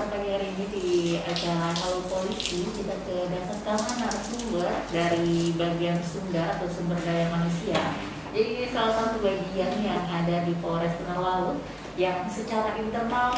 pada pagi hari ini di acara Halo Polisi kita kedatangan narasumber dari bagian Sumda atau sumber daya manusia. Jadi salah satu bagian yang ada di Polres Tanah Laut yang secara internal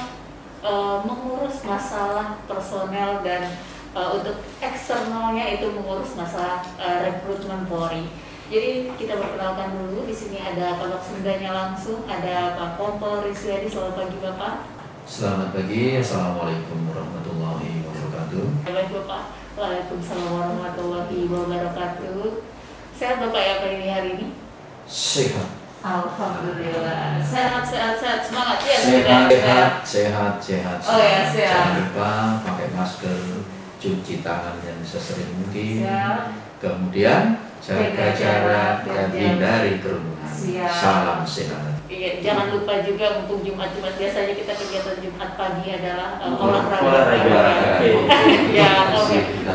mengurus masalah personel dan untuk eksternalnya itu mengurus masalah rekrutmen Polri. Jadi kita perkenalkan dulu, di sini ada Kabak Sumdanya langsung, ada Pak Kompol Rizwedi. Selamat pagi Bapak. Selamat pagi, Assalamualaikum warahmatullahi wabarakatuh. Baik Bapak, Waalaikumsalam warahmatullahi wabarakatuh. Sehat Bapak ya pagi hari ini? Sehat. Alhamdulillah. Sehat, semangat ya. Sehat. Oh ya, sehat. Jangan lupa pakai masker, cuci tangan yang sesering mungkin. Siap. Kemudian jaga jarak dan hindari kerumunan. Salam sehat. Iya, jangan lupa juga mumpung Jumat biasanya kita kegiatan Jumat pagi adalah olahraga. Ya,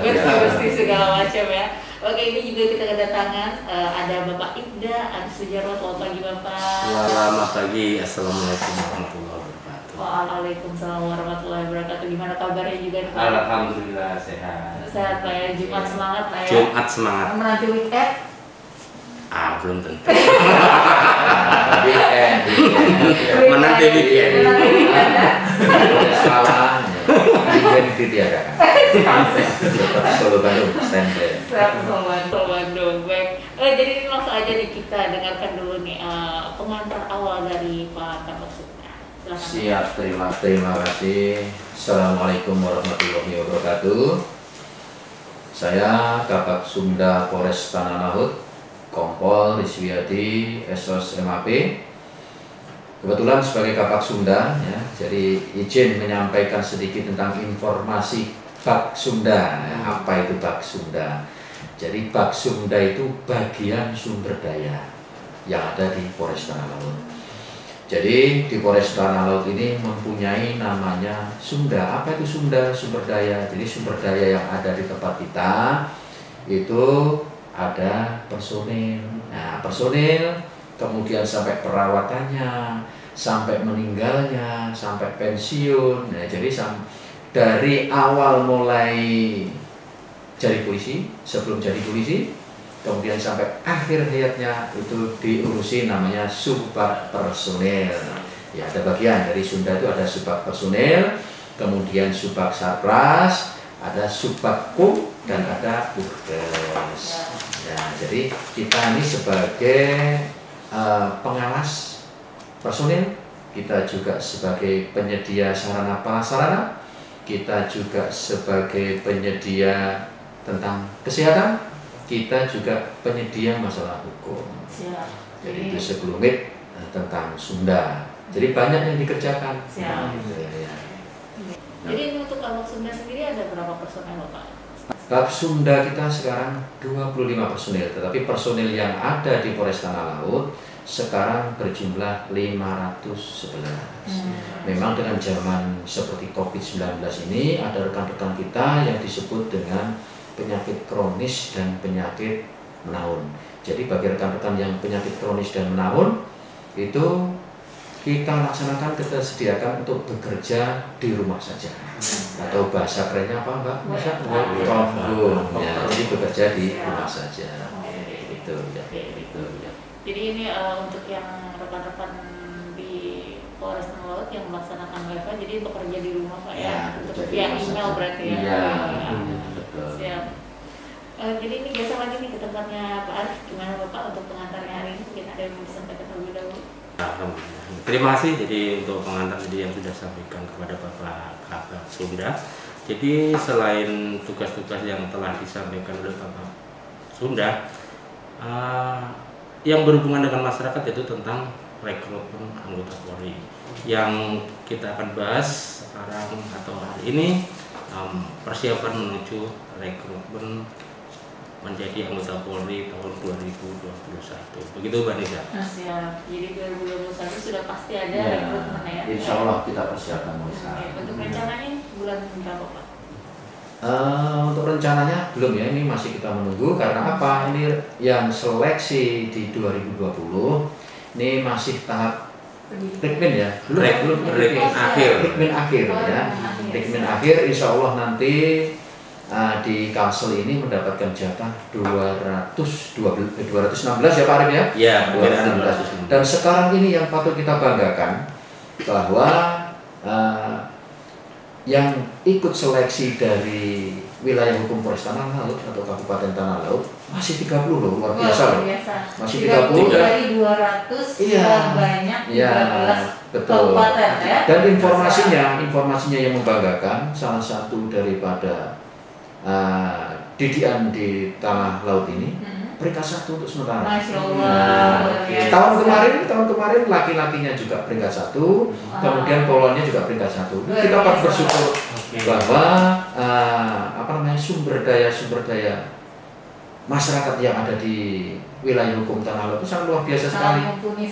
bersih segala macam ya. Oke, ini juga kita kedatangan ada Bapak Ibda Sujarwo. Selamat pagi Bapak. Selamat pagi, Assalamualaikum warahmatullahi wabarakatuh. Waalaikumsalam warahmatullahi wabarakatuh. Gimana kabarnya juga? Alhamdulillah sehat. Sehat Pak ya. Jumat semangat Pak ya. Jumat semangat. Menanti weekend? Belum tentu. Weekend. Menanti weekend. Salah. Weekend ditiadakan. Solo Bandung, standby. Solo Bandung. Baik. Jadi ini langsung aja nih kita dengarkan dulu nih pengantar awal dari Pak Kabak Sumda. Siap, terima kasih. Assalamualaikum warahmatullahi wabarakatuh. Saya Kabak Sumda Polres Tanah Laut, Kompol Rizwedi, SOS MAP. Kebetulan sebagai Kabak Sumda, ya, jadi izin menyampaikan sedikit tentang informasi Bak Sumda. Ya, apa itu Bak Sumda? Jadi Bak Sumda itu bagian sumber daya yang ada di Polres Tanah Laut. Jadi di Polres Tanah Laut ini mempunyai namanya Sumda. Apa itu Sumda? Sumber daya. Jadi sumber daya yang ada di tempat kita itu ada personil. Nah, personil kemudian sampai perawatannya, sampai meninggalnya, sampai pensiun. Nah, jadi dari awal mulai jadi polisi, sebelum jadi polisi, kemudian sampai akhir hayatnya itu diurusi namanya subbak personil. Ya, ada bagian dari Sumda itu ada subbak personil, kemudian subbak sarpras, ada subbak kum, dan ada burdes. Nah, jadi kita ini sebagai pengawas personil, kita juga sebagai penyedia sarana prasarana, kita juga sebagai penyedia tentang kesehatan, kita juga penyedia masalah hukum. Siap. Jadi itu sekelumit tentang Sumda. Jadi banyak yang dikerjakan. Siap. Ya. Jadi ini untuk Kabak Sumda sendiri ada berapa personel Pak? Kabak Sumda kita sekarang 25 personil, tetapi personil yang ada di Polres Tanah Laut sekarang berjumlah 511. Memang dengan zaman seperti COVID-19 ini ada rekan-rekan kita yang disebut dengan penyakit kronis dan penyakit menahun. Jadi bagi rekan-rekan yang penyakit kronis dan menahun itu kita laksanakan, kita sediakan untuk bekerja di rumah saja. Atau bahasa kerennya apa Mbak? Ya, jadi bekerja di rumah saja. Itu ya. Jadi ini untuk yang rekan-rekan di Polres Tanah Laut yang melaksanakan WFH, jadi bekerja di rumah Pak ya, untuk via email berarti ya. Iya, betul. Siap. Jadi ini biasa lagi nih ke tempatnya Pak Arif. Gimana Bapak untuk pengantarnya hari ini? Mungkin ada yang mau disampaikan terlebih dahulu. Alhamdulillah. Terima kasih jadi untuk pengantar tadi yang sudah sampaikan kepada Bapak Kabak Sumda. Jadi selain tugas-tugas yang telah disampaikan oleh Bapak Sumda, yang berhubungan dengan masyarakat yaitu tentang rekrutmen anggota Polri. Yang kita akan bahas sekarang atau hari ini persiapan menuju rekrutmen menjadi anggota Polri tahun 2021. Begitu Mbak Nisa? Siap. Jadi 2021 sudah pasti ada Ya, rekrutmen ya. insya Allah kita persiapkan. Untuk rencananya bulan berapa Pak? Untuk rencananya belum ya, ini masih kita menunggu karena apa? Ini yang seleksi di 2020 ini masih tahap Rikmin ya, belum Rikmin akhir ya. Rikmin akhir insya Allah nanti di Kalsel ini mendapatkan jatah 216 ya Pak Arif ya? Ya, 216. Dan sekarang ini yang patut kita banggakan bahwa yang ikut seleksi dari wilayah hukum Polres Tanah Laut atau Kabupaten Tanah Laut masih 30 loh, luar biasa loh. Masih 30 dari 200 banyak 13 betul. kabupaten ya. Dan informasinya yang membanggakan, salah satu daripada didikan di Tanah Laut ini peringkat 1 untuk sementara. Masya Allah. Tahun kemarin laki-lakinya juga peringkat 1, kemudian polonnya juga peringkat 1. Kita patut bersyukur bahwa sumber daya masyarakat yang ada di wilayah hukum Tanah Laut itu sangat luar biasa sekali.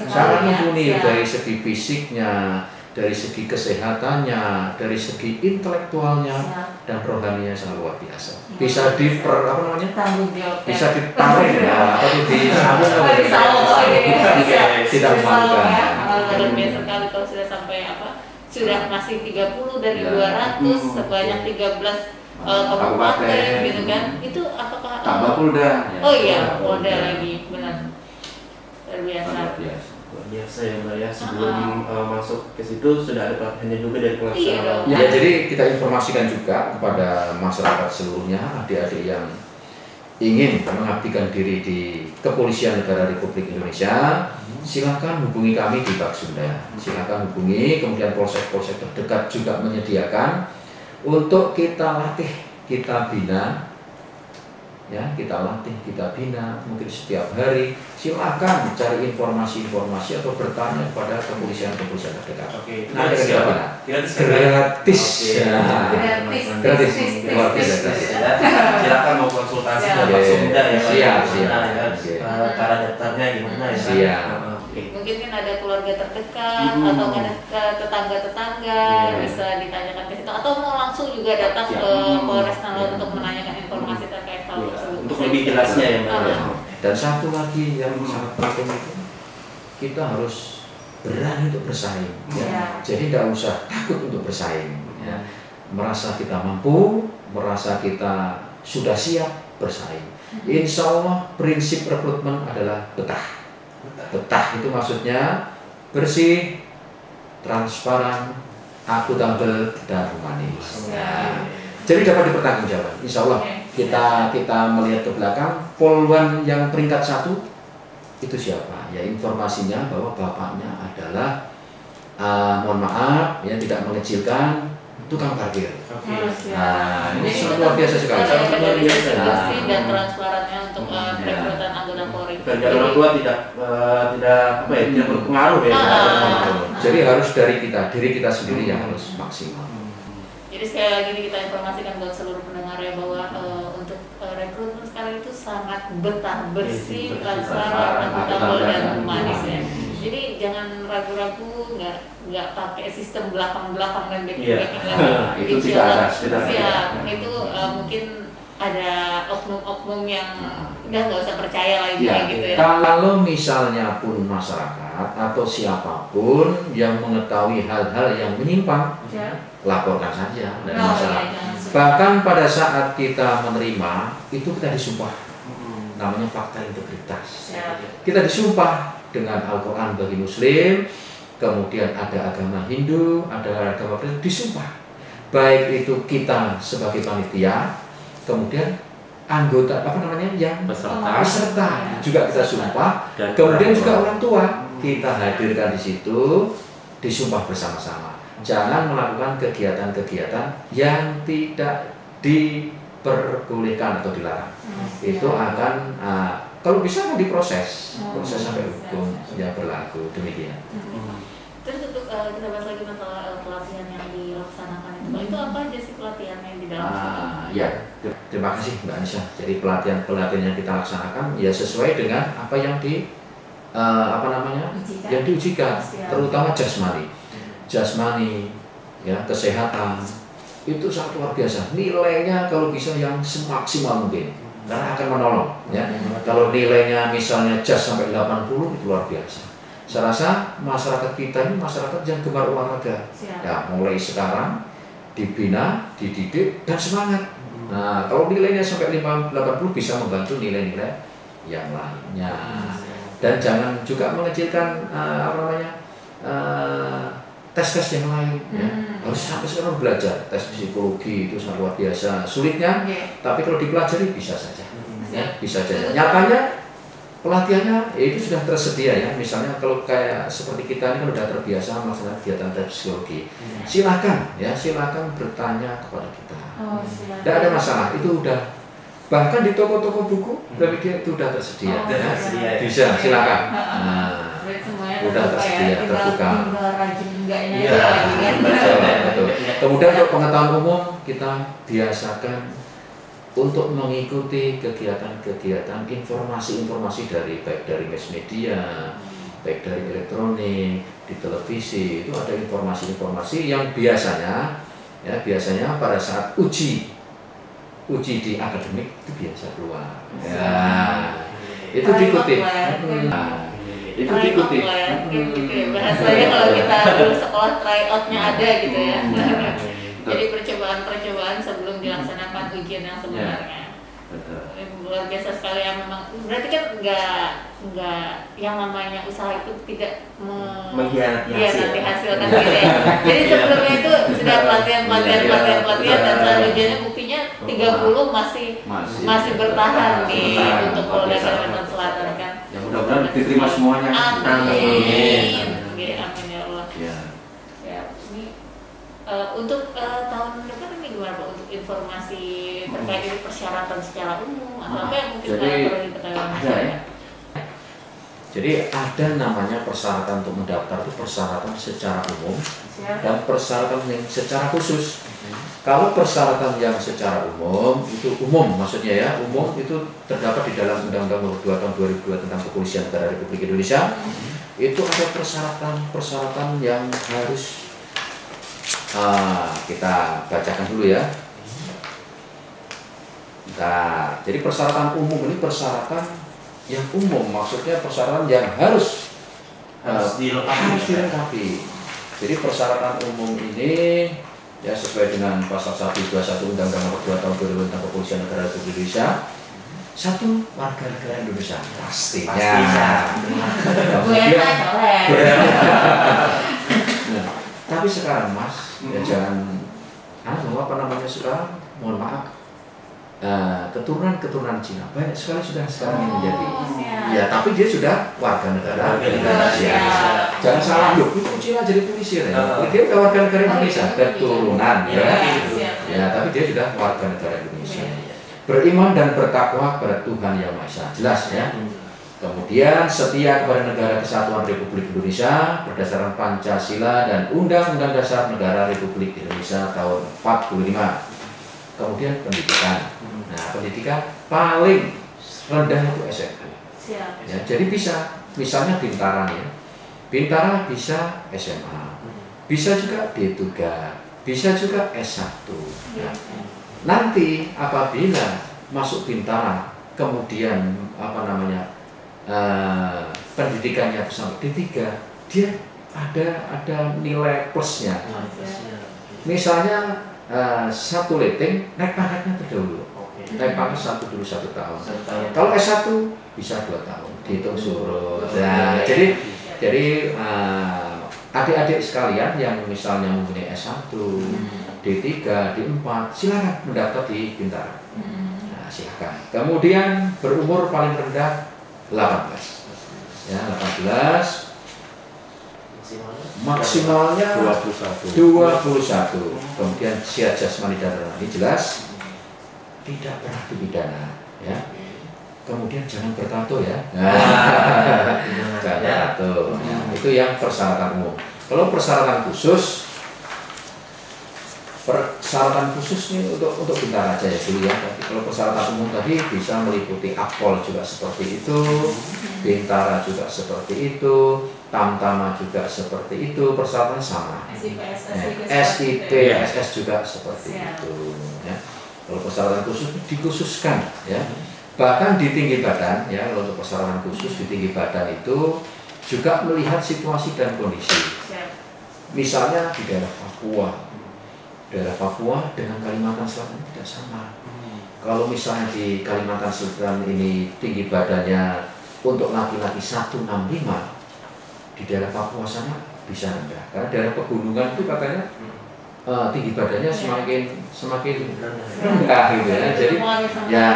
Sangat mumpuni dari segi fisiknya, dari segi kesehatannya, dari segi intelektualnya dan rohaninya sangat luar biasa. Bisa bisa ditarik ya, atau disambung tidak malukan. Luar biasa sekali kalau sudah sampai sudah masih 30 dari 200 sebanyak 13 kabupaten gitu kan. Itu apakah tambah Polda? Oh iya, Polda lagi, benar. Luar biasa. Luar biasa ya Mbak ya, sebelum masuk ke situ sudah ada pelatihannya juga dari pelaksana. Ya, jadi kita informasikan juga kepada masyarakat seluruhnya, adik-adik yang ingin mengabdikan diri di Kepolisian Negara Republik Indonesia, silakan hubungi kami di Baksunda. Silakan hubungi, kemudian polsek-polsek terdekat juga menyediakan untuk kita latih, kita bina. Ya, kita latih, kita bina mungkin setiap hari. Silakan cari informasi-informasi atau bertanya kepada kepolisian terdekat. Oke, nah, kita bina gratis. Gratis. Luar biasa. Silakan mau konsultasi ke Baksunda ya. Siap. Cara daftarnya gimana ya? Siap. Mungkin kan ada keluarga terdekat atau ada tetangga-tetangga bisa ditanyakan ke situ, atau mau langsung juga datang ke Polres Tanah Laut untuk menanyakan informasi terkait hal tersebut. Untuk lebih jelasnya ya Mbak. Dan satu lagi yang sangat penting itu, kita harus berani untuk bersaing. Ya. Jadi tidak usah takut untuk bersaing. Ya. Merasa kita mampu, merasa kita sudah siap bersaing. Insya Allah prinsip rekrutmen adalah betah. Betah itu maksudnya bersih, transparan, akuntabel, dan humanis. Ya. Jadi dapat dipertanggungjawabkan. Insya Allah kita melihat ke belakang, polwan yang peringkat 1 itu siapa? Ya, informasinya bahwa bapaknya adalah mohon maaf ya, tidak mengecilkan, tukang parkir. Nah, ini sangat luar biasa sekali. Luar biasa dan transparannya untuk perekrutan anggota Polri. Kerja orang tua tidak berpengaruh ya. Jadi harus diri kita sendiri yang harus maksimal. Jadi sekali lagi kita informasikan buat seluruh pendengar ya bahwa untuk rekrutmen sekarang itu sangat betah, bersih, transparan, akuntabel dan humanis ya. Jadi jangan ragu-ragu, nggak pakai sistem belakang-belakang dan backing-backing lagi. Itu tidak ada. Itu mungkin ada oknum-oknum yang udah nggak usah percaya lagi gitu ya. Kalau misalnya pun masyarakat atau siapapun yang mengetahui hal-hal yang menyimpang, laporkan saja dari masyarakat. Bahkan pada saat kita menerima itu kita disumpah, namanya fakta integritas. Kita disumpah dengan Al-Quran bagi Muslim, kemudian ada agama Hindu, ada agama Kristen, disumpah. Baik itu kita sebagai panitia, kemudian anggota yang peserta juga kita sumpah, dan kemudian juga orang tua kita hadirkan di situ, disumpah bersama-sama. Jangan melakukan kegiatan-kegiatan yang tidak diperbolehkan atau dilarang. Itu akan kalau bisa mau diproses, proses sampai hukum yang berlaku, demikian. Terus untuk kita bahas lagi masalah pelatihan yang dilaksanakan itu apa aja sih pelatihan yang di dalam situ? Ya, terima kasih Mbak Anissa. Jadi pelatihan yang kita laksanakan ya sesuai dengan apa yang yang diujikan, terutama jasmani, ya, kesehatan itu sangat luar biasa. Nilainya kalau bisa yang semaksimal mungkin, karena akan menolong. Ya. Kalau nilainya misalnya sampai 80 itu luar biasa. Saya rasa masyarakat kita ini masyarakat yang gemar olahraga. Siap. Ya, mulai sekarang dibina, dididik, dan semangat. Nah, kalau nilainya sampai 80 bisa membantu nilai-nilai yang lainnya. Dan jangan juga mengecilkan tes-tes yang lain. Ya. Harus sampai sekarang belajar. Tes psikologi itu sangat luar biasa. Sulitnya, tapi kalau dipelajari bisa saja. Ya, bisa saja. Nyatanya pelatihannya itu sudah tersedia ya. Misalnya kalau kayak seperti kita ini kan sudah terbiasa melaksanakan kegiatan tes psikologi. Silakan bertanya kepada kita. Tidak ada masalah, itu udah bahkan di toko-toko buku itu udah tersedia. Bisa, silakan. Nah, udah tersedia, terbuka. Betul. Kemudian untuk pengetahuan umum kita biasakan untuk mengikuti kegiatan-kegiatan informasi-informasi baik dari mass media, baik dari elektronik, di televisi, itu ada informasi-informasi yang biasanya pada saat uji di akademik itu biasa keluar. Ya, itu diikuti. Itu diikuti. Bahasanya kalau kita dulu sekolah tryout-nya ada gitu ya. Jadi percobaan sebelum dilaksanakan ujian yang sebenarnya. Betul. Luar biasa sekali yang memang berarti kan enggak yang namanya usaha itu tidak mengkhianati hasil kan gitu ya. Jadi sebelumnya itu sudah pelatihan dan saat ujiannya buktinya 30 masih bertahan untuk Polda Kalimantan Selatan kan. Ya mudah-mudahan diterima semuanya. Amin. Amin ya Allah. Ya, ini untuk tahun depan ini gimana Pak untuk informasi terkait dengan persyaratan secara umum atau apa yang mungkin perlu diketahui? Jadi ada namanya persyaratan untuk mendaftar itu persyaratan secara umum dan persyaratan yang secara khusus. Kalau persyaratan yang secara umum itu umum maksudnya ya, umum itu terdapat di dalam Undang-Undang Nomor 2 Tahun 2002 tentang Kepolisian Negara Republik Indonesia. Itu ada persyaratan yang harus kita bacakan dulu ya. Nah, jadi persyaratan umum ini persyaratan yang umum, maksudnya persyaratan yang harus dilengkapi. Jadi persyaratan umum ini ya sesuai dengan pasal 121 Undang-Undang Nomor 2 Tahun 2000 tentang Kepolisian Negara Republik Indonesia. 1, warga negara Indonesia pastinya. Tapi sekarang Mas, ya jangan sekarang, mohon maaf, keturunan Cina banyak sekali sudah sekarang yang menjadi. Ya, tapi dia sudah warga negara Indonesia. Jangan salah, itu Cina jadi polisi ya. Dia sudah warga negara Indonesia, keturunan ya. Ya, tapi dia sudah warga negara Indonesia. Beriman dan bertakwa kepada Tuhan Yang Maha Esa, jelas ya. Kemudian setia kepada Negara Kesatuan Republik Indonesia berdasarkan Pancasila dan Undang-Undang Dasar Negara Republik Indonesia tahun 45. Kemudian pendidikan. Nah, pendidikan paling rendah itu SMP. Ya, jadi bisa, misalnya Bintara ya. Bintara bisa SMA, bisa juga D3, bisa juga S1. Ya. Nanti apabila masuk Bintara, kemudian pendidikannya sampai D3, dia ada nilai plusnya. Misalnya satu leteng naik pangkatnya terdahulu. Naik pangkat dulu 1 tahun. Kalau S1 bisa 2 tahun. Dihitung surut. Nah, jadi adik-adik sekalian yang misalnya mempunyai S1, D3, D4, silakan mendaftar di Bintara. Nah, silakan. Kemudian berumur paling rendah 18. Ya, 18. Maksimalnya 21. Kemudian syiar jasmani dan rohani jelas, tidak pernah dipidana ya. Kemudian jangan bertato ya. Jangan bertato. Itu yang persyaratan umum. Kalau persyaratan khusus ini untuk Bintara aja ya dulu ya. Tapi kalau persyaratan umum tadi bisa meliputi Akpol juga seperti itu, Bintara juga seperti itu, Tamtama juga seperti itu, persyaratannya sama. SIP, SS juga seperti itu. Ya. Kalau persyaratan khusus dikhususkan, ya. Bahkan di tinggi badan, ya, kalau untuk persyaratan khusus di tinggi badan itu juga melihat situasi dan kondisi. Misalnya di daerah Papua dengan Kalimantan Selatan tidak sama. Kalau misalnya di Kalimantan Selatan ini tinggi badannya untuk laki-laki 165, di daerah Papua sana bisa rendah. Karena daerah pegunungan itu katanya tinggi badannya semakin rendah gitu ya. Jadi ya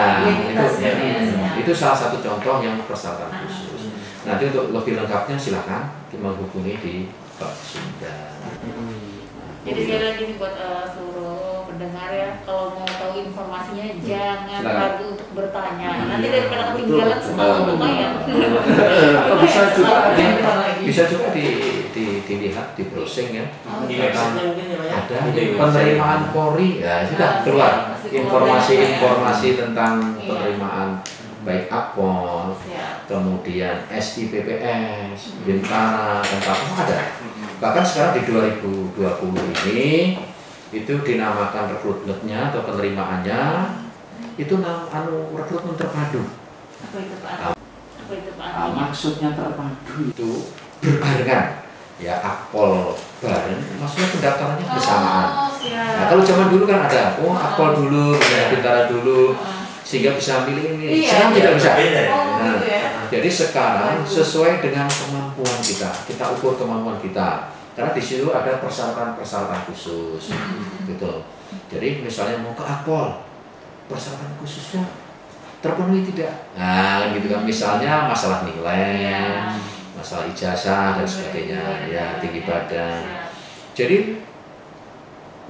itu salah satu contoh yang persyaratan khusus. Nanti untuk lebih lengkapnya silakan menghubungi di Pak Sunda. Jadi sekali lagi nih buat seluruh pendengar ya, kalau mau tahu informasinya jangan ragu untuk bertanya. Nanti daripada ketinggalan semua lumayan. Bisa juga dilihat di browsing ya. Ada penerimaan Polri ya, sudah keluar informasi tentang penerimaan baik Akpol, kemudian SIPPS, Bintara, dan Papua ada. Bahkan sekarang di 2020 ini itu dinamakan rekrutmennya atau penerimaannya itu rekrutmen terpadu. Apa itu Pak? Maksudnya terpadu itu berbarengan ya, Akpol bareng, maksudnya pendaftarannya bersamaan. Nah, kalau zaman dulu kan ada Akpol dulu, Bintara dulu, sehingga bisa milih ini. Sekarang tidak bisa. Nah, jadi sekarang sesuai dengan kemampuan kita ukur kemampuan kita. Karena di situ ada persyaratan khusus, gitu. Jadi misalnya mau ke Akpol, persyaratan khususnya terpenuhi tidak? Nah, gitu kan. Misalnya masalah nilai, masalah ijazah dan sebagainya, ya tinggi badan. Jadi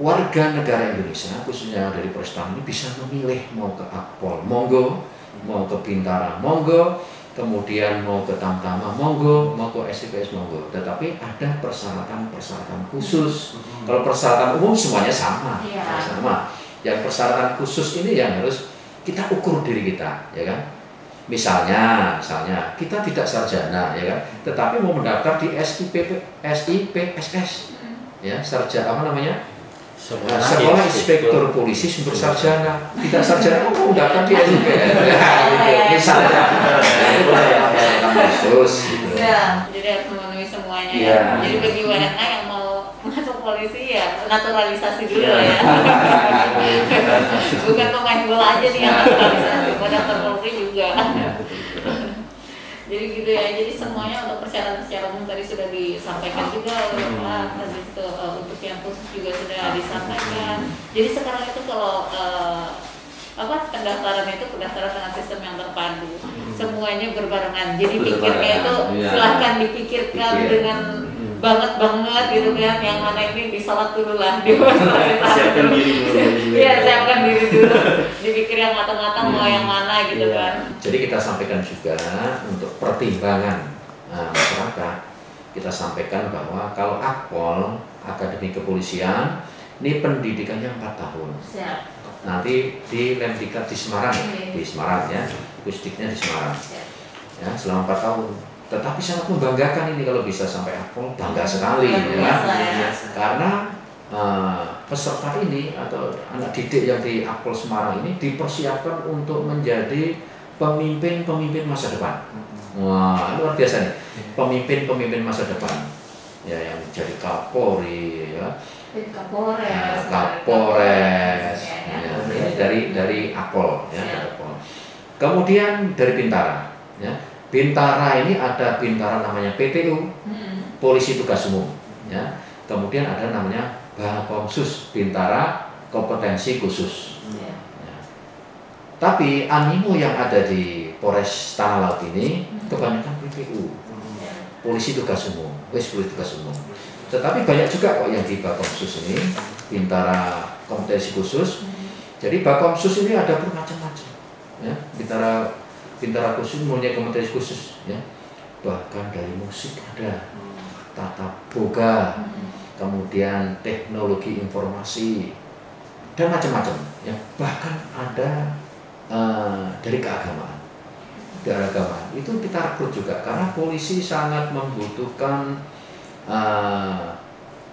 warga negara Indonesia khususnya dari Polrestabes ini bisa memilih mau ke Akpol, monggo, mau ke Bintara, monggo, kemudian mau ke Tamtama, monggo, mau ke SIPPS, monggo. Tetapi ada persyaratan khusus. Kalau persyaratan umum semuanya sama, sama. Yang persyaratan khusus ini yang harus kita ukur diri kita, ya kan? Misalnya kita tidak sarjana, ya kan? Tetapi mau mendaftar di SIPPSS, ya, sarjana apa namanya? Sekolah Inspektur Polisi Sumber Sarjana, tidak sarjana mau daftar di SIPPS, misalnya, itu persyaratan khusus. Jadi harus memenuhi semuanya. Ya. Jadi bagi WNA yang mau masuk polisi ya naturalisasi dulu ya. Bukan pemain bola aja nih yang naturalisasi, mau daftar Polri juga. Jadi gitu ya, jadi semuanya untuk persyaratan secara umum tadi sudah disampaikan juga oleh Pak. Habis itu untuk yang khusus juga sudah disampaikan. Jadi sekarang itu kalau pendaftaran itu pendaftaran dengan sistem yang terpadu, semuanya berbarengan. Jadi pikirnya itu silahkan dipikirkan dengan banget gitu kan, yang mana ini disalat dulu lah, siapkan diri dulu. Iya, siapkan diri dulu, dipikir yang matang-matang mau yang mana gitu kan. Jadi kita sampaikan juga untuk pertimbangan masyarakat, kita sampaikan bahwa kalau Akpol Akademi Kepolisian ini pendidikannya 4 tahun. Siap. Nanti di Lemdiklat di Semarang, di Semarang ya, Pusdiknya di Semarang. Ya, selama 4 tahun. Tetapi sangat membanggakan ini kalau bisa sampai Akpol, bangga sekali ya. Karena peserta ini atau anak didik yang di Akpol Semarang ini dipersiapkan untuk menjadi pemimpin masa depan. Wah, luar biasa nih. Pemimpin masa depan. Ya, yang jadi Kapolri ya. Kapolres. Ya, ini dari Akpol ya, Akpol. Kemudian dari Bintara ya. Bintara ini ada Bintara namanya PTU, Polisi Tugas Umum, ya. Kemudian ada namanya Bakomsus, Bintara Kompetensi Khusus. Ya. Tapi animo yang ada di Polres Tanah Laut ini kebanyakan PTU, Polisi Tugas Umum, Polisi Tugas Umum. Tetapi banyak juga kok yang di Bakomsus ini, Bintara Kompetensi Khusus. Jadi Bakomsus ini ada bermacam-macam, ya. Bintara khusus mempunyai kompetensi khusus, ya. Bahkan dari musik ada, tata boga, kemudian teknologi informasi dan macam-macam, ya. Bahkan ada dari keagamaan. Itu kita rekrut juga karena polisi sangat membutuhkan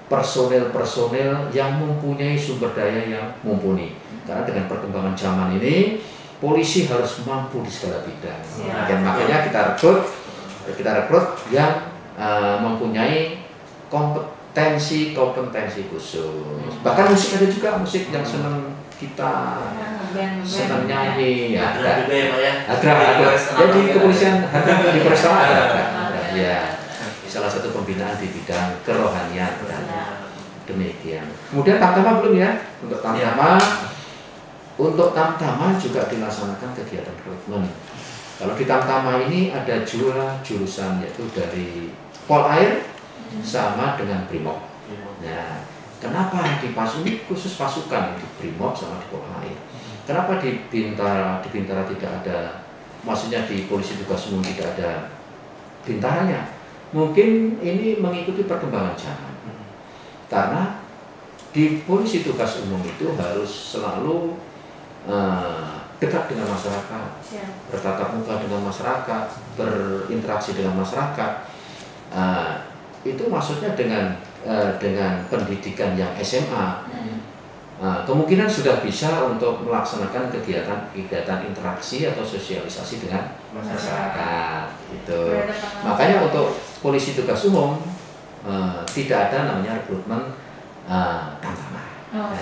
personel yang mempunyai sumber daya yang mumpuni. Karena dengan perkembangan zaman ini polisi harus mampu di segala bidang. Dan makanya kita rekrut yang mempunyai kompetensi khusus. Bahkan musik ada juga, musik yang senang kita senang nyanyi ya. Ada juga ya Pak ya. Ada. Jadi kepolisian di Polres ada. Ya. Salah satu pembinaan di bidang kerohanian. Demikian. Kemudian tamtama belum ya? Untuk tamtama juga dilaksanakan kegiatan rekrutmen. Kalau di tamtama ini ada jurusan yaitu dari Polair sama dengan Brimob. Nah, kenapa di ini khusus pasukan di Brimob sama di Polair? Kenapa di Bintara tidak ada? Maksudnya di Polisi Tugas Umum tidak ada bintaranya? Mungkin ini mengikuti perkembangan zaman. Karena di Polisi Tugas Umum itu harus selalu dekat dengan masyarakat, bertatap muka dengan masyarakat, berinteraksi dengan masyarakat. Itu maksudnya dengan pendidikan yang SMA. Kemungkinan sudah bisa untuk melaksanakan kegiatan interaksi atau sosialisasi dengan masyarakat. Itu. Makanya untuk Polisi Tugas Umum tidak ada namanya rekrutmen tamtama.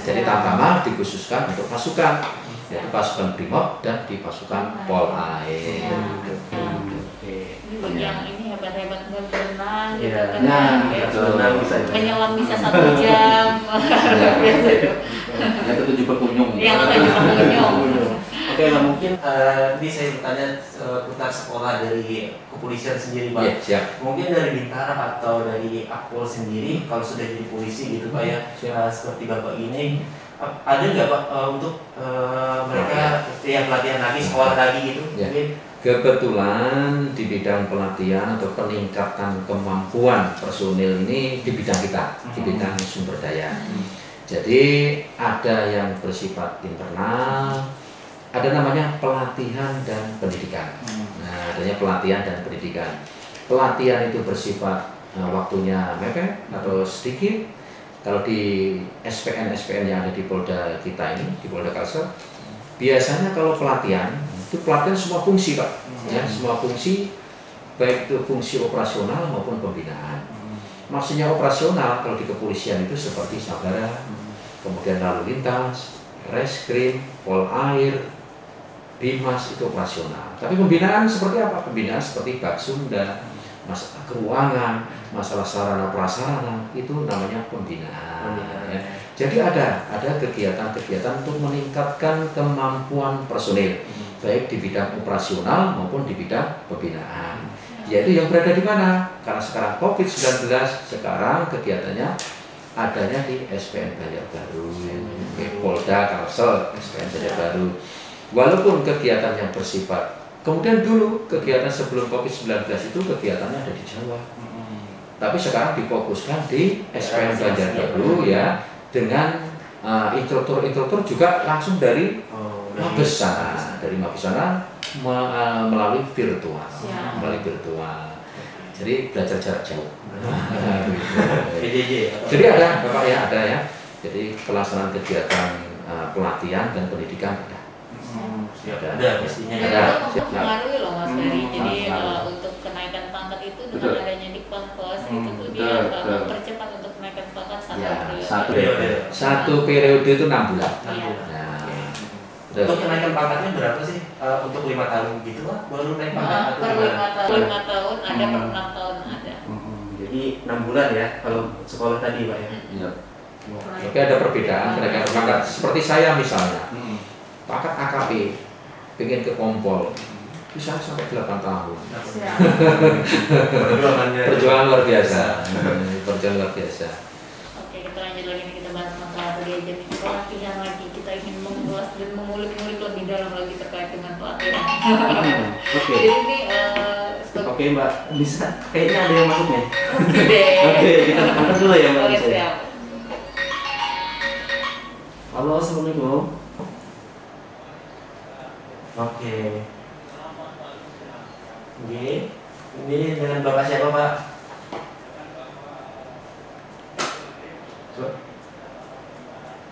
Jadi tamtama dikhususkan untuk pasukan, yaitu pasukan Brimob dan di pasukan Polair. Yang ini hebat-hebat berenang gitu Ya. kan. Nah, Berenang bisa. Menyelam bisa 1 jam. Biasa itu. Yang ketujuh berkunjung. Yang ketujuh berkunjung. Oke, nah mungkin ini saya bertanya seputar sekolah dari kepolisian sendiri Pak. Iya, siap. Mungkin dari Bintara atau dari Akpol sendiri kalau sudah jadi polisi gitu Pak ya, seperti Bapak ini ada nggak Pak untuk mereka pelatihan lagi, sekolah lagi gitu? Ya. Mungkin Kebetulan di bidang pelatihan atau peningkatan kemampuan personil ini di bidang kita, di bidang sumber daya. Jadi ada yang bersifat internal, ada namanya pelatihan dan pendidikan. Nah, adanya pelatihan dan pendidikan. Pelatihan itu bersifat waktunya mepet atau sedikit. Kalau di SPN yang ada di Polda kita ini, di Polda Kalsel, biasanya kalau pelatihan itu pelatihan semua fungsi Pak, ya semua fungsi, baik itu fungsi operasional maupun pembinaan. Maksudnya operasional kalau di kepolisian itu seperti sabara, kemudian lalu lintas, reskrim, Polair, Bimas itu operasional. Tapi pembinaan seperti apa? Pembinaan seperti Baksunda, masalah keuangan, masalah sarana prasarana itu namanya pembinaan. Ya. Jadi ada kegiatan-kegiatan untuk meningkatkan kemampuan personil, baik di bidang operasional maupun di bidang pembinaan. Yaitu yang berada di mana? Karena sekarang COVID-19, sekarang kegiatannya adanya di SPN Banjarbaru, Polda Kalsel, SPN Banjarbaru. Walaupun kegiatan yang bersifat, kemudian dulu kegiatan sebelum COVID-19 itu kegiatannya ada di Jawa. Tapi sekarang difokuskan di SPN Banjarbaru ya, dengan instruktur juga langsung dari Mabes sana, melalui virtual, Jadi belajar jarak jauh. PJJ. Jadi ada Bapak ya, ada ya. Jadi pelaksanaan kegiatan pelatihan dan pendidikan ada. Ada pastinya ya. Ada. Itu mempengaruhi loh Mas Ferry. Jadi untuk kenaikan pangkat itu dengan adanya di Pangkos itu tuh dia mempercepat untuk kenaikan pangkat Satu periode itu 6 bulan. Untuk kenaikan pangkatnya berapa sih? Untuk 5 tahun gitu Pak? Baru naik pangkat atau per gimana? 5 tahun ada, per 6 tahun ada. Jadi 6 bulan ya kalau sekolah tadi Pak ya. Iya. Oke, ada perbedaan kenaikan pangkat. Seperti saya misalnya, pangkat AKP pengen ke Kompol bisa sampai 8 tahun. Perjuangan luar biasa. Perjuangan luar biasa. Oke, kita lanjut lagi nih, kita bahas masalah gadget. Pelatihan lagi, kita ingin mengulas dan mengulik-ngulik lebih dalam lagi terkait dengan pelatihan. Oke. Jadi ini Oke Mbak, bisa kayaknya ada yang masuk nih. oke deh. Oke, kita angkat dulu ya Mbak. Oke, siap. Halo, assalamualaikum. Oke. Ini dengan Bapak siapa Pak?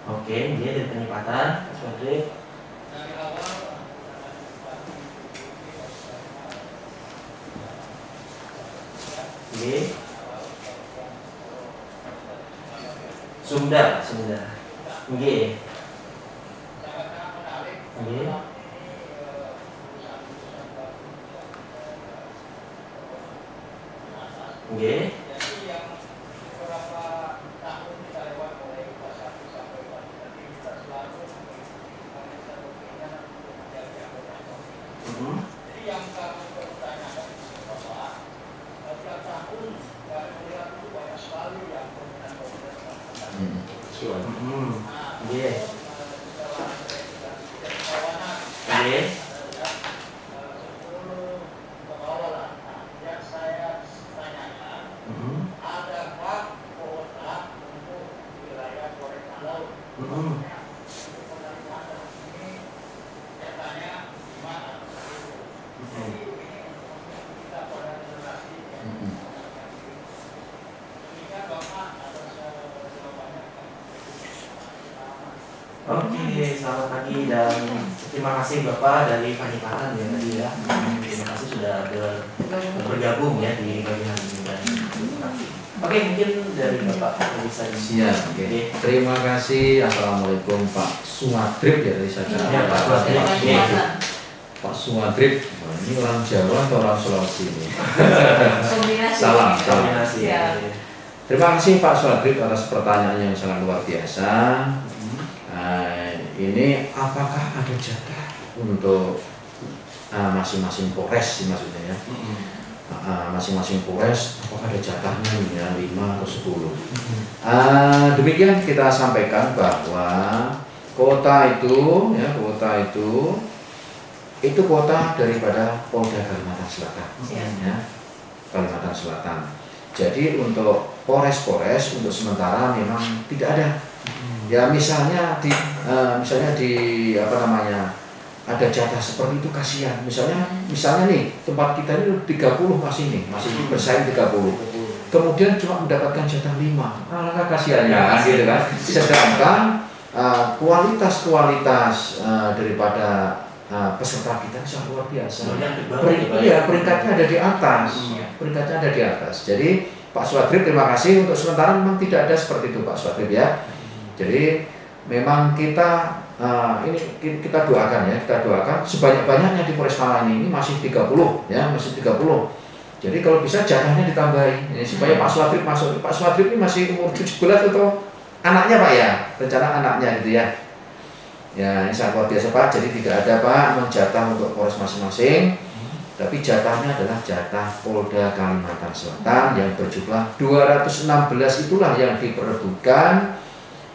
Oke, dia dari Penipatan, seperti. Nggih. Sumda. Nggih. Nggih. Nggih. Nggih. Nggih. Oke, selamat pagi dan terima kasih Bapak dari Panipatan ya tadi ya. Terima kasih sudah bergabung ya di pagi hari ini. Oke, mungkin dari Bapak bisa Siap. Oke. Terima kasih. Assalamualaikum Pak Sumadrip ya tadi saya. Ya, Pak Sumadrip. Pak Sumadrip. Wah, ini orang Jawa atau orang Sulawesi ini? Kombinasi. Salam. kombinasi. Ya. Terima kasih Pak Sumadrip atas pertanyaan yang sangat luar biasa. Ini apakah ada jatah untuk masing-masing Polres sih maksudnya ya? Masing-masing Polres apakah ada jatahnya ya 5 atau 10? Demikian kita sampaikan bahwa kota itu kota daripada Polda Kalimantan Selatan, ya, Kalimantan Selatan. Jadi untuk Polres untuk sementara memang tidak ada. Ya misalnya di apa namanya ada jatah seperti itu kasihan. Misalnya nih tempat kita ini 30 masih bersaing 30. Kemudian cuma mendapatkan jatah 5. Alangkah kasihannya gitu kan. Sedangkan kualitas daripada peserta kita sangat luar biasa. Peringkatnya ada di atas. Jadi Pak Suwadrip terima kasih. Untuk sementara memang tidak ada seperti itu Pak Suwadrip ya. Jadi memang kita kita doakan sebanyak-banyaknya di Polres Malang ini masih 30 ya, masih 30. Jadi kalau bisa jatahnya ditambahi ya, supaya Pak Suwadrip masuk. Pak Suwadrip ini masih umur 17 atau anaknya Pak ya, rencana anaknya gitu ya. Ya ini sangat luar biasa Pak. Jadi tidak ada Pak menjatah untuk Polres masing-masing, tapi jatahnya adalah jatah Polda Kalimantan Selatan yang berjumlah 216 itulah yang diperebutkan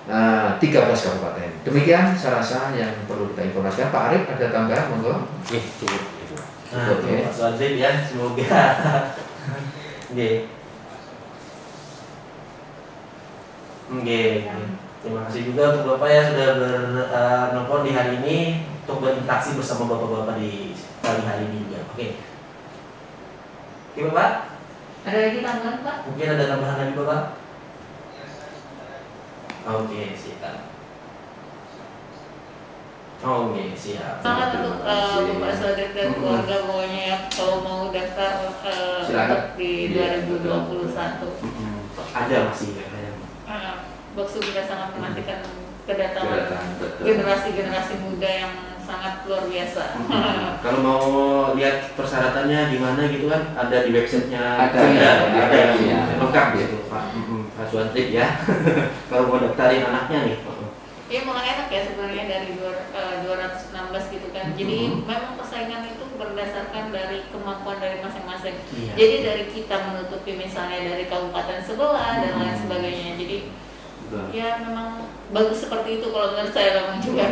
13 kabupaten. Demikian saya rasa yang perlu kita informasikan. Pak Arif ada tambahan monggo? Cukup. Pak Suwadrip ya, semoga. Nggih. Terima kasih juga untuk Bapak ya sudah bernelpon di hari ini untuk berinteraksi bersama Bapak-bapak di pagi hari ini juga. Oke Bapak? Ada lagi tambahan Pak? Mungkin ada tambahan lagi Bapak? Oke, siap. Siap. Semangat untuk Bapak Suwadrip dan keluarga pokoknya ya, kalau mau daftar di 2021. Ada masih ya. Bakso kita sangat menantikan kedatangan generasi muda yang sangat luar biasa. Kalau mau lihat persyaratannya di mana gitu kan, ada di websitenya. Ada lengkap gitu Pak Suwadrip ya. Kalau mau daftarin anaknya nih. Iya malah enak ya sebenarnya dari 216 gitu kan. Jadi memang persaingan itu berdasarkan dari kemampuan dari masing-masing. Jadi dari kita menutupi misalnya dari kabupaten sebelah dan lain sebagainya. Jadi ya memang bagus seperti itu kalau menurut saya memang juga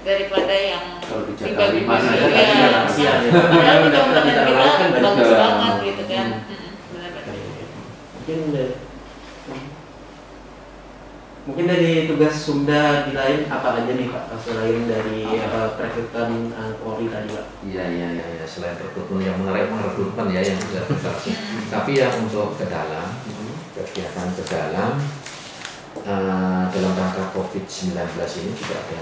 daripada yang dibagi-bagi ya. Padahal kita bagus banget gitu kan. Mungkin dari tugas Sumda di lain apa aja nih Pak selain dari perekrutan Polri tadi Pak? Iya selain rekrutmen yang rekrutmen ya yang sudah tapi yang untuk ke dalam kegiatan ke dalam dalam rangka COVID-19 ini juga ada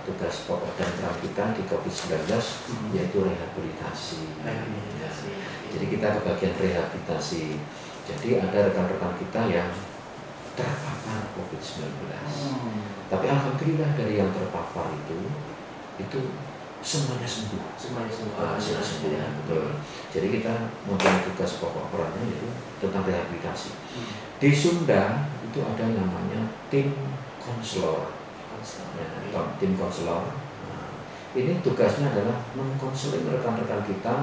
tugas pokok dan program kita di COVID-19 yaitu rehabilitasi. Ya. Jadi kita ke bagian rehabilitasi. Jadi ada rekan-rekan kita yang terpapar COVID-19. Tapi alhamdulillah dari yang terpapar itu semuanya sembuh. Semuanya sembuh. Ya, betul. Jadi kita mempunyai tugas pokok perannya yaitu tentang rehabilitasi. Di Sunda itu ada namanya tim konselor. Tim konselor. Nah, ini tugasnya adalah mengkonseling rekan-rekan kita,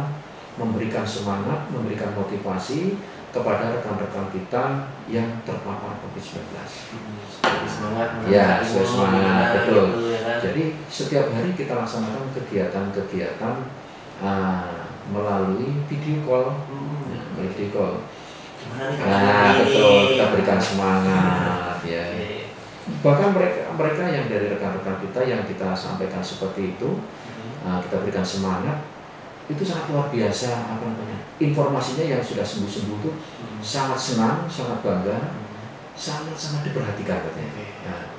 memberikan semangat, memberikan motivasi kepada rekan-rekan kita yang terpapar COVID-19. Semangat. Ya, semangat, betul. Gitu, ya kan? Jadi setiap hari kita laksanakan kegiatan-kegiatan melalui video call. Video call. Nah, betul, kita berikan semangat ya. Bahkan mereka yang dari rekan-rekan kita yang kita sampaikan seperti itu, kita berikan semangat, itu sangat luar biasa informasinya yang sudah sembuh-sembuh itu sangat senang, sangat bangga, sangat diperhatikan katanya. Nah,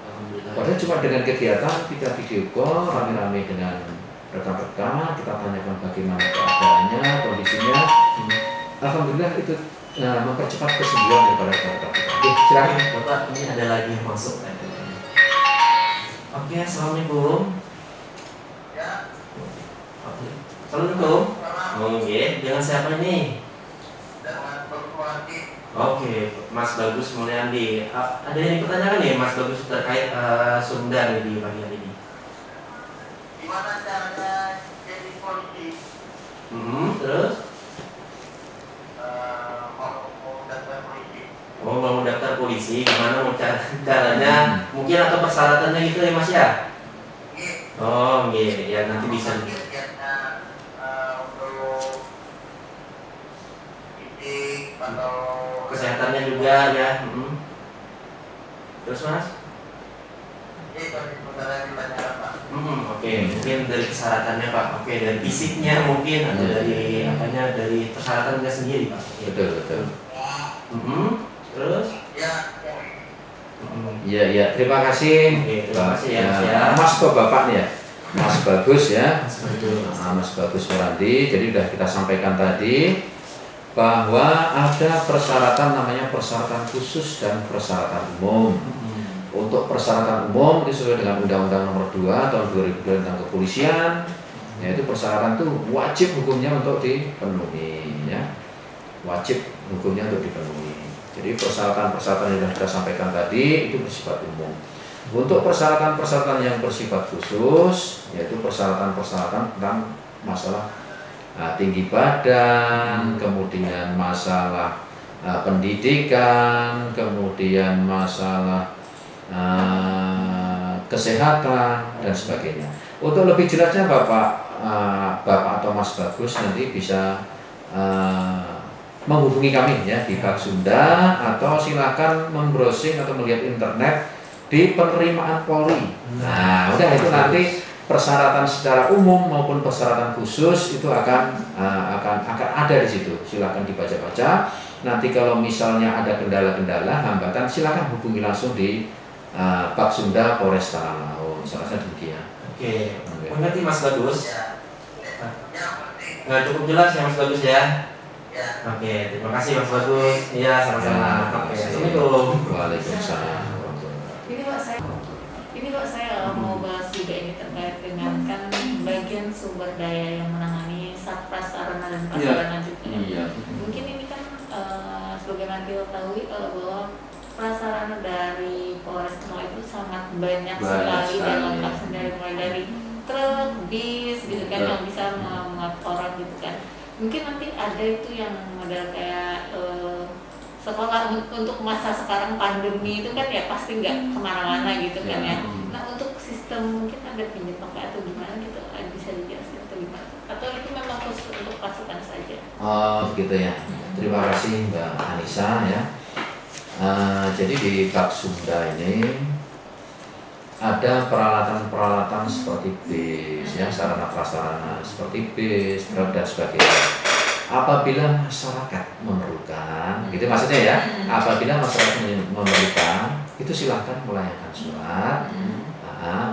padahal cuma dengan kegiatan kita video call rame-rame dengan rekan-rekan, kita tanyakan bagaimana keadaannya, kondisinya. Alhamdulillah itu mempercepat kesembuhan daripada rekan-rekan kita. Oke, silakan. Bapak, ini ada lagi yang masuk. Oke, assalamualaikum. Ya. Assalamualaikum. Oke, dengan siapa ini? Dengan Bagus. Oke, Mas Bagus Mulyandi. Ada yang dipertanyakan ya, Mas Bagus terkait Sunda di pagi hari ini? Gimana caranya jadi polisi? Terus? Mau daftar polisi, gimana mau caranya? Mungkin atau persyaratannya gitu ya Mas ya? Oh iya, ya nanti bisa. Kesehatannya juga ya. Terus Mas? Oke, mungkin dari persyaratannya Pak. Oke, dari fisiknya mungkin atau dari apanya, dari persyaratannya sendiri Pak. Betul. Terus? Ya, terima kasih. Terima kasih ya. Mas kok Bapak nih ya? Mas Bagus ya. Mas Bagus Mulyandi. Jadi sudah kita sampaikan tadi bahwa ada persyaratan namanya persyaratan khusus dan persyaratan umum. Untuk persyaratan umum itu sesuai dengan Undang-Undang Nomor 2 Tahun 2002 tentang Kepolisian, yaitu persyaratan itu wajib hukumnya untuk dipenuhi ya. Wajib hukumnya untuk dipenuhi. Jadi persyaratan-persyaratan yang sudah kita sampaikan tadi itu bersifat umum. Untuk persyaratan-persyaratan yang bersifat khusus, yaitu persyaratan-persyaratan tentang masalah tinggi badan, kemudian masalah pendidikan, kemudian masalah kesehatan dan sebagainya. Untuk lebih jelasnya Bapak atau Mas Bagus nanti bisa menghubungi kami ya di Bak Sunda, atau silakan membrowsing atau melihat internet di penerimaan Polri. Nah, udah itu nanti persyaratan secara umum maupun persyaratan khusus itu akan ada di situ. Silakan dibaca-baca. Nanti kalau misalnya ada kendala-kendala, hambatan, silakan hubungi langsung di Bak Sunda Polres Tanah Laut. Saya rasa demikian. Oke. Mengerti Mas Bagus? Nggak cukup jelas ya Mas Bagus ya? Oke, terima kasih Mas Bagus. Iya, sama-sama. Oke, assalamualaikum. Waalaikumsalam. Ini Pak saya mau bahas juga ini terkait dengan kan bagian sumber daya yang menangani prasarana dan prasarana juga. Iya. Mungkin ini kan sebagaimana kita ketahui bahwa prasarana dari Polres Tanah itu sangat banyak sekali dan lengkap sendiri, mulai dari truk, bis gitu kan yang bisa memuat orang gitu kan. Mungkin nanti ada itu yang model kayak sekolah untuk masa sekarang pandemi itu kan ya pasti nggak kemana-mana gitu kan ya. Nah untuk sistem mungkin ada pinjam pakai atau gimana gitu, bisa dijelasin atau gimana? Atau itu memang khusus untuk pasukan saja? Oh gitu ya. Terima kasih Mbak Anissa ya. Jadi di Bak Sunda ini ada peralatan-peralatan seperti bis ya, sarana prasarana seperti bis, truk dan sebagainya. Apabila masyarakat memerlukan, gitu maksudnya ya, apabila masyarakat memerlukan itu silahkan melayangkan surat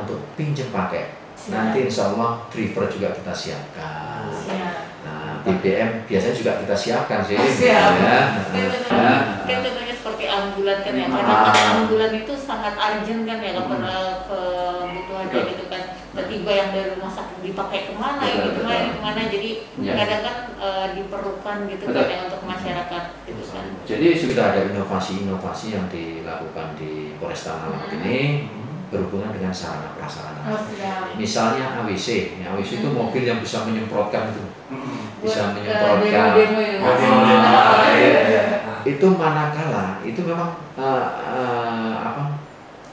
untuk pinjam pakai. Nanti insya Allah driver juga kita siapkan. Nah, BBM biasanya juga kita siapkan sih. Kan contohnya seperti ambulan kan ya, karena ambulan itu sangat urgent kan ya, kebutuhannya gitu kan. Tiba yang dari rumah sakit dipakai kemana, kemana. Jadi kadang kan diperlukan gitu kan ya untuk masyarakat gitu kan. Jadi sudah ada inovasi-inovasi yang dilakukan di Polres Tanah Laut ini berhubungan dengan sarana prasarana. Misalnya AWC, AWC itu mobil yang bisa menyemprotkan itu, bisa menyemprotkan. Itu manakala itu memang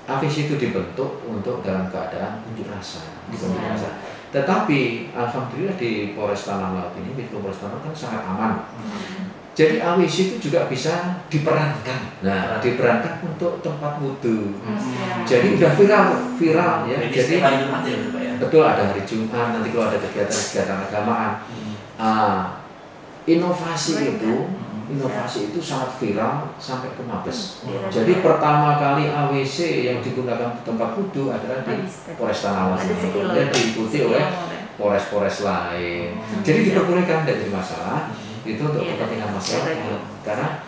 AWC itu dibentuk untuk dalam keadaan unjuk rasa. Tetapi alhamdulillah di Polres Tanah Laut ini, Bitkom Polres Tanah Laut kan sangat aman. Jadi AWC itu juga bisa diperankan. Nah, diperankan untuk tempat wudhu. Jadi udah viral ya. Jadi betul, ada hari Jumat, nanti kalau ada kegiatan agamaan. Inovasi itu sangat viral sampai ke Mabes. Jadi pertama kali AWC yang digunakan untuk tempat wudhu adalah di Polres Tanah Laut. Kemudian diikuti oleh polres-polres lain. Jadi diperbolehkan, tidak jadi masalah. Itu untuk kepentingan masyarakat, karena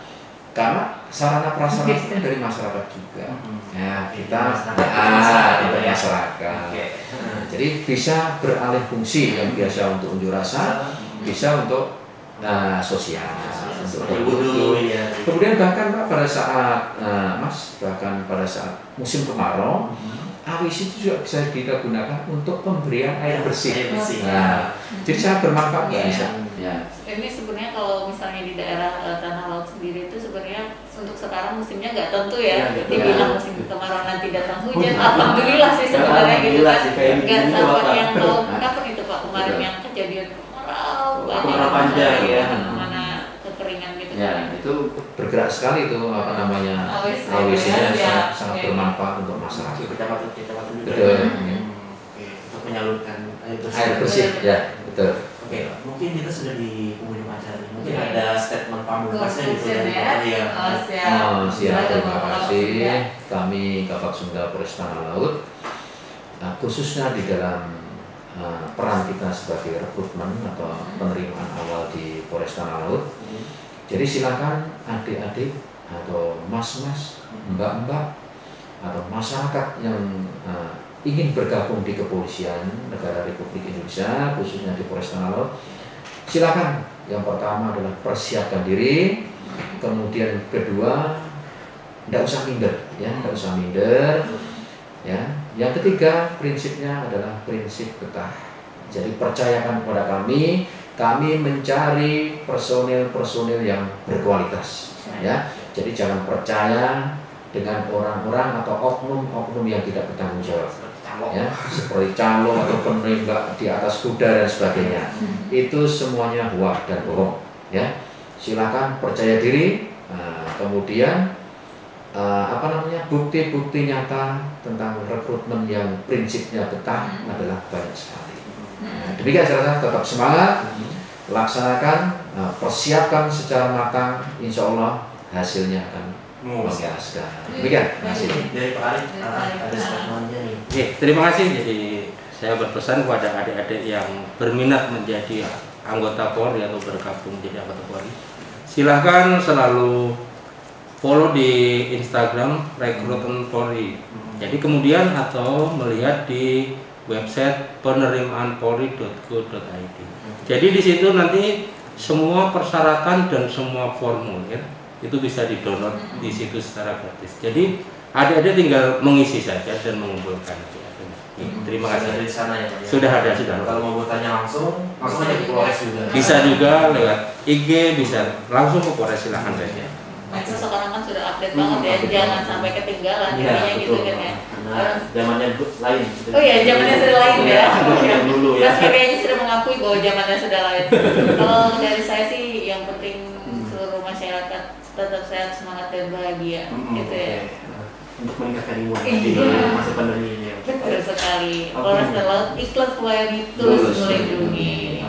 sarana prasarana itu dari masyarakat juga. Ya, kita untuk masyarakat. Jadi bisa beralih fungsi yang biasa untuk unjuk rasa, bisa untuk sosial, untuk berwudu. Kemudian bahkan Pak, pada saat bahkan pada saat musim kemarau, AWC itu juga bisa kita gunakan untuk pemberian air bersih. Nah, jadi sangat bermanfaat bisa. Ini sebenarnya kalau misalnya di daerah Tanah Laut sendiri itu sebenarnya untuk sekarang musimnya nggak tentu ya. Dibilang musim kemarau nanti datang hujan, alhamdulillah sih sebenarnya gitu kan. Nggak sampai yang kapan itu Pak kemarin yang kejadian kemarau panjang ya. Mana kekeringan gitu. Ya, itu bergerak sekali itu AWC-nya sangat bermanfaat untuk masyarakat. Kita patut Betul. Untuk menyalurkan air bersih, ya betul. Oke, mungkin kita sudah di penghujung acara. Mungkin ada statement pamungkasnya gitu dari Bapak ya. Siap, terima kasih. Kami Kabak Sumda Polres Tanah Laut, khususnya di dalam peran kita sebagai rekrutmen atau penerimaan awal di Polres Tanah Laut. Jadi silakan adik-adik atau mas-mas, mbak-mbak atau masyarakat yang ingin bergabung di kepolisian negara Republik Indonesia, khususnya di Polres Tanah Laut, silakan. Yang pertama adalah persiapkan diri, kemudian kedua, tidak usah minder, ya, tidak usah minder, ya. Yang ketiga, prinsipnya adalah prinsip betah. Jadi percayakan kepada kami mencari personil-personil yang berkualitas, ya. Jadi jangan percaya dengan orang-orang atau oknum-oknum yang tidak bertanggung jawab. Ya, seperti calo atau penembak di atas kuda dan sebagainya. Itu semuanya hoak dan bohong. Ya, silakan percaya diri. Kemudian bukti-bukti nyata tentang rekrutmen yang prinsipnya betah adalah banyak sekali. Demikian saya rasa, tetap semangat, laksanakan, persiapkan secara matang. Insya Allah hasilnya akan memuaskan. Demikian. Terima kasih. Dari Pak Arif ada statementnya nih. Terima kasih. Jadi saya berpesan kepada adik-adik yang berminat menjadi anggota Polri atau bergabung menjadi anggota Polri, silahkan selalu follow di Instagram Rekrutmen Polri. Jadi kemudian atau melihat di website penerimaanpolri.go.id. Jadi di situ nanti semua persyaratan dan semua formulir itu bisa di-download di situ secara gratis. Jadi adik-adik tinggal mengisi saja dan mengumpulkan. Terima kasih. Dari sana ya, Pak, ya? Sudah ada. Kalau mau bertanya langsung aja ke Polres juga. Bisa juga lewat IG, bisa langsung ke Polres, silahkan saja. Medsos sekarang kan sudah update banget ya, jangan sampai ketinggalan intinya gitu kan ya. Zamannya lain. Oh iya, zamannya sudah lain ya. Dulu ya. Mas kayaknya sudah mengakui bahwa zamannya sudah lain. Kalau dari saya sih yang penting seluruh masyarakat tetap sehat, semangat dan bahagia gitu ya. Untuk meningkatkan imun di masa pandemi ini. Betul sekali. Polres Tanah Laut ikhlas melayani, tulus melindungi.